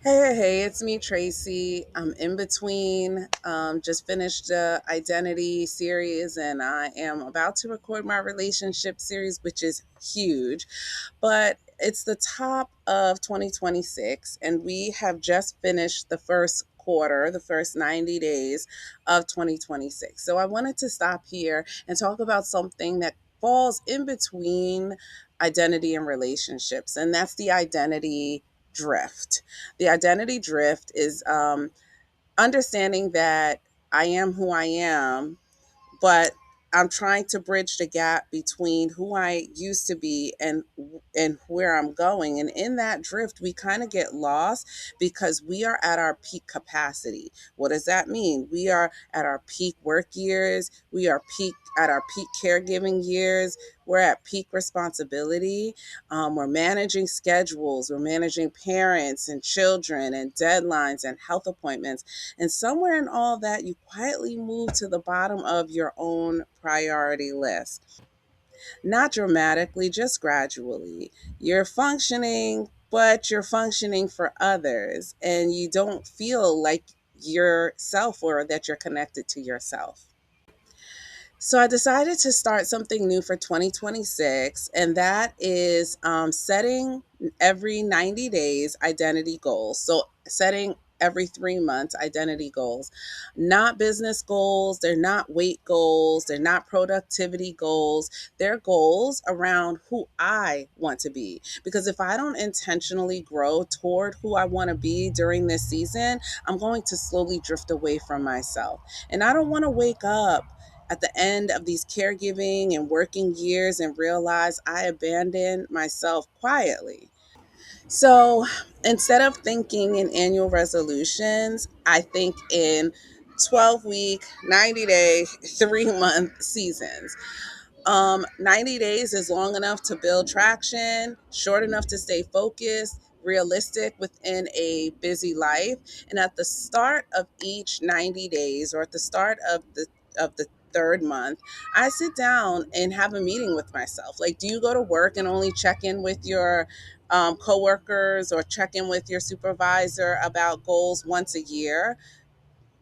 Hey, it's me, Tracy. I'm in between. Just finished the identity series, and I am about to record my relationship series, which is huge. But it's the top of 2026, and we have just finished the first quarter, the first 90 days of 2026. So I wanted to stop here and talk about something that falls in between identity and relationships, and that's the identity drift. The identity drift is understanding that I am who I am, but I'm trying to bridge the gap between who I used to be and where I'm going. And in that drift, we kind of get lost because we are at our peak capacity. What does that mean? We are at our peak work years. We are peak at our peak caregiving years. We're at peak responsibility. We're managing schedules. We're managing parents and children and deadlines and health appointments. And somewhere in all that, you quietly move to the bottom of your own priority list. Not dramatically, just gradually. You're functioning, but you're functioning for others, and you don't feel like yourself or that you're connected to yourself. So I decided to start something new for 2026, and that is setting every 90 days identity goals. So setting every 3 months identity goals, not business goals. They're not weight goals. They're not productivity goals. They're goals around who I want to be. Because if I don't intentionally grow toward who I want to be during this season, I'm going to slowly drift away from myself. And I don't want to wake up at the end of these caregiving and working years and realize I abandoned myself quietly. So instead of thinking in annual resolutions, I think in 12-week, 90-day, 3-month seasons. 90 days is long enough to build traction, short enough to stay focused, realistic within a busy life. And at the start of each 90 days or at the start of the third month, I sit down and have a meeting with myself. Like, do you go to work and only check in with your coworkers or check in with your supervisor about goals once a year?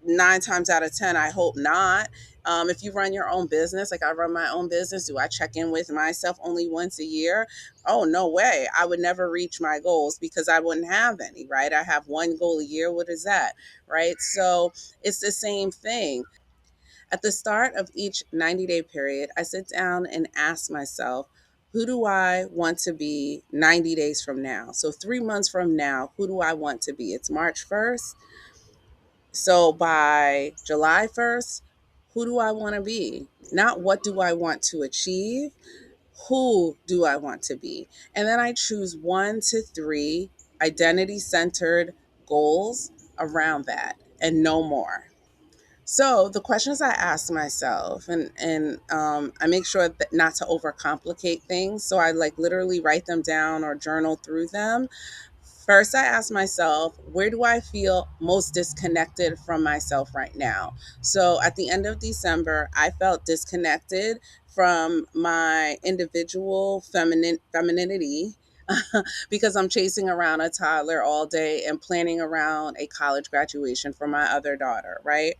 9 times out of 10, I hope not. If you run your own business, like I run my own business, do I check in with myself only once a year? Oh, no way. I would never reach my goals because I wouldn't have any, right? I have one goal a year. What is that, right? So it's the same thing. At the start of each 90-day period, I sit down and ask myself, who do I want to be 90 days from now? So 3 months from now, who do I want to be? It's March 1st. So by July 1st, who do I want to be? Not what do I want to achieve, who do I want to be? And then I choose 1 to 3 identity centered goals around that and no more. So the questions I ask myself, and I make sure that not to overcomplicate things. So I like literally write them down or journal through them. First, I ask myself, where do I feel most disconnected from myself right now? So at the end of December, I felt disconnected from my individual femininity because I'm chasing around a toddler all day and planning around a college graduation for my other daughter, right?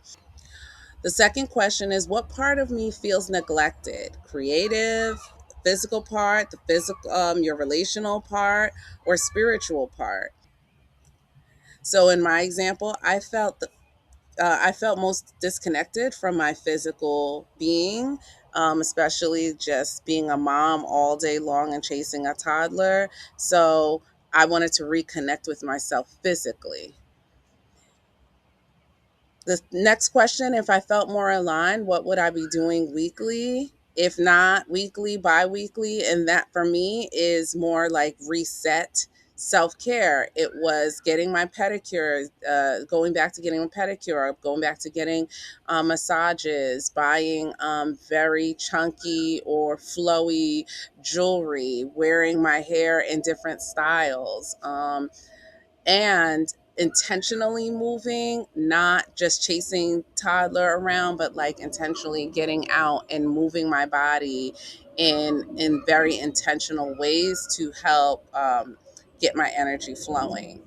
The second question is, what part of me feels neglected? Creative, physical part, the physical, your relational part, or spiritual part? So in my example, I felt most disconnected from my physical being, especially just being a mom all day long and chasing a toddler. So I wanted to reconnect with myself physically. The next question, if I felt more aligned, what would I be doing weekly? If not weekly, bi weekly. And that for me is more like reset self care. It was getting my pedicure, going back to getting a pedicure, going back to getting massages, buying very chunky or flowy jewelry, wearing my hair in different styles. And intentionally moving, not just chasing toddler around, but like intentionally getting out and moving my body in very intentional ways to help get my energy flowing.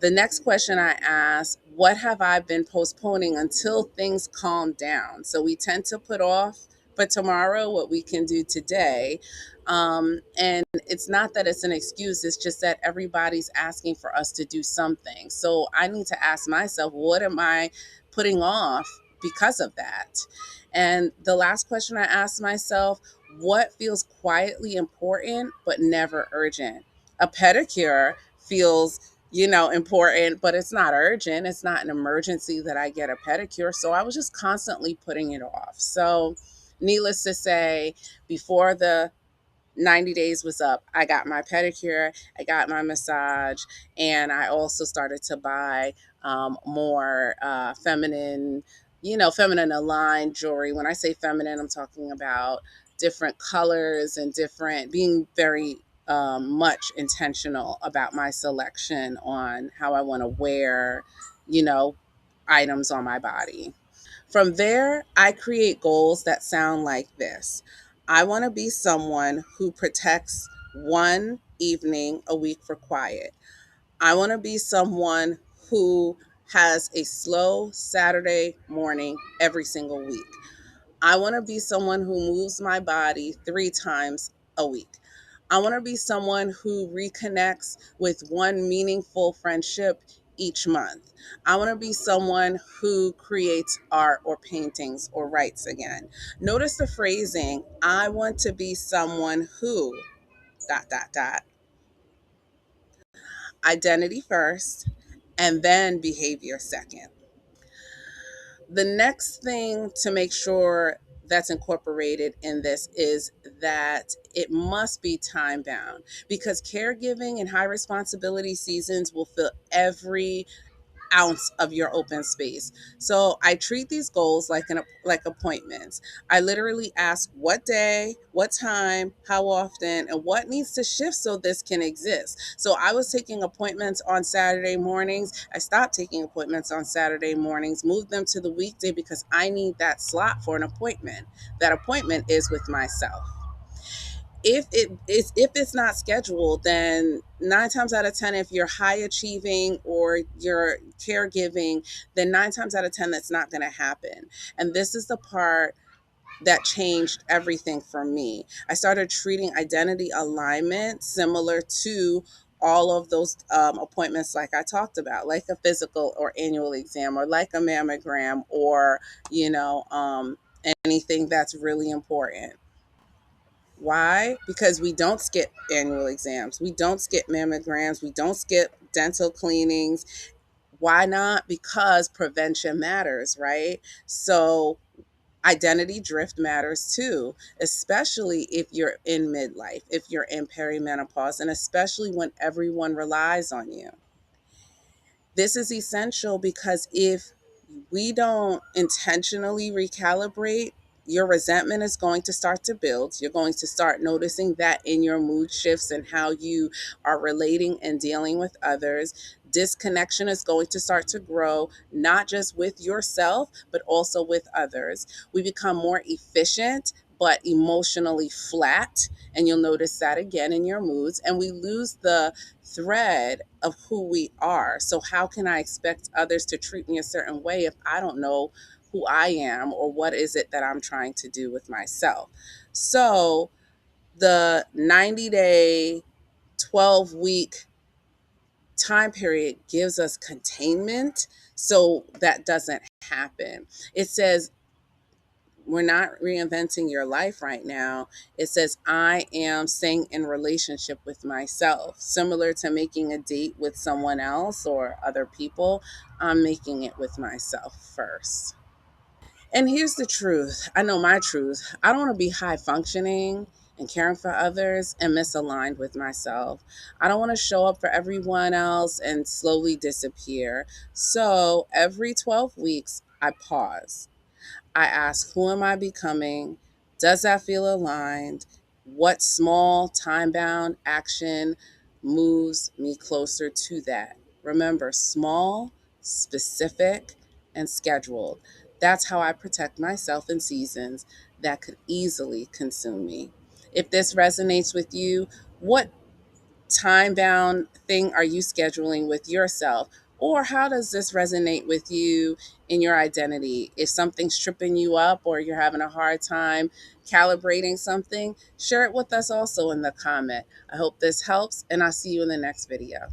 The next question I ask, what have I been postponing until things calm down? So we tend to put off for tomorrow what we can do today. And it's not that it's an excuse, it's just that everybody's asking for us to do something. So I need to ask myself, what am I putting off because of that? And the last question I asked myself, what feels quietly important but never urgent? A pedicure feels, important, but it's not urgent. It's not an emergency that I get a pedicure. So I was just constantly putting it off. So, needless to say, before the 90 days was up, I got my pedicure, I got my massage, and I also started to buy more feminine aligned jewelry. When I say feminine, I'm talking about different colors and different, being very much intentional about my selection on how I want to wear, you know, items on my body. From there, I create goals that sound like this. I want to be someone who protects one evening a week for quiet. I want to be someone who has a slow Saturday morning every single week. I want to be someone who moves my body 3 times a week. I want to be someone who reconnects with one meaningful friendship each month. I want to be someone who creates art or paintings or writes again. Notice the phrasing. I want to be someone who dot dot dot. Identity first and then behavior second. The next thing to make sure that's incorporated in this is that it must be time bound, because caregiving and high responsibility seasons will fill every ounce of your open space. So I treat these goals like appointments. I literally ask what day, what time, how often, and what needs to shift so this can exist. So I was taking appointments on Saturday mornings. I stopped taking appointments on Saturday mornings, moved them to the weekday because I need that slot for an appointment. That appointment is with myself. If it's not scheduled, then 9 times out of 10, if you're high achieving or you're caregiving, then 9 times out of 10 that's not going to happen. And this is the part that changed everything for me. I started treating identity alignment similar to all of those appointments, like I talked about, like a physical or annual exam, or like a mammogram, or anything that's really important. Why? Because we don't skip annual exams. We don't skip mammograms. We don't skip dental cleanings. Why not? Because prevention matters, right? So identity drift matters too, especially if you're in midlife, if you're in perimenopause, and especially when everyone relies on you. This is essential because if we don't intentionally recalibrate, your resentment is going to start to build. You're going to start noticing that in your mood shifts and how you are relating and dealing with others. Disconnection is going to start to grow, not just with yourself, but also with others. We become more efficient, but emotionally flat. And you'll notice that again in your moods. And we lose the thread of who we are. So, how can I expect others to treat me a certain way if I don't know who I am or what is it that I'm trying to do with myself? So, the 90-day, 12-week time period gives us containment so that doesn't happen. It says, we're not reinventing your life right now. It says, I am staying in relationship with myself. Similar to making a date with someone else or other people, I'm making it with myself first. And here's the truth. I know my truth. I don't want to be high functioning and caring for others and misaligned with myself. I don't want to show up for everyone else and slowly disappear. So every 12 weeks, I pause. I ask, who am I becoming? Does that feel aligned? What small time bound action moves me closer to that? Remember, small, specific, and scheduled. That's how I protect myself in seasons that could easily consume me. If this resonates with you, what time bound thing are you scheduling with yourself? Or how does this resonate with you in your identity? If something's tripping you up or you're having a hard time calibrating something, share it with us also in the comment. I hope this helps, and I'll see you in the next video.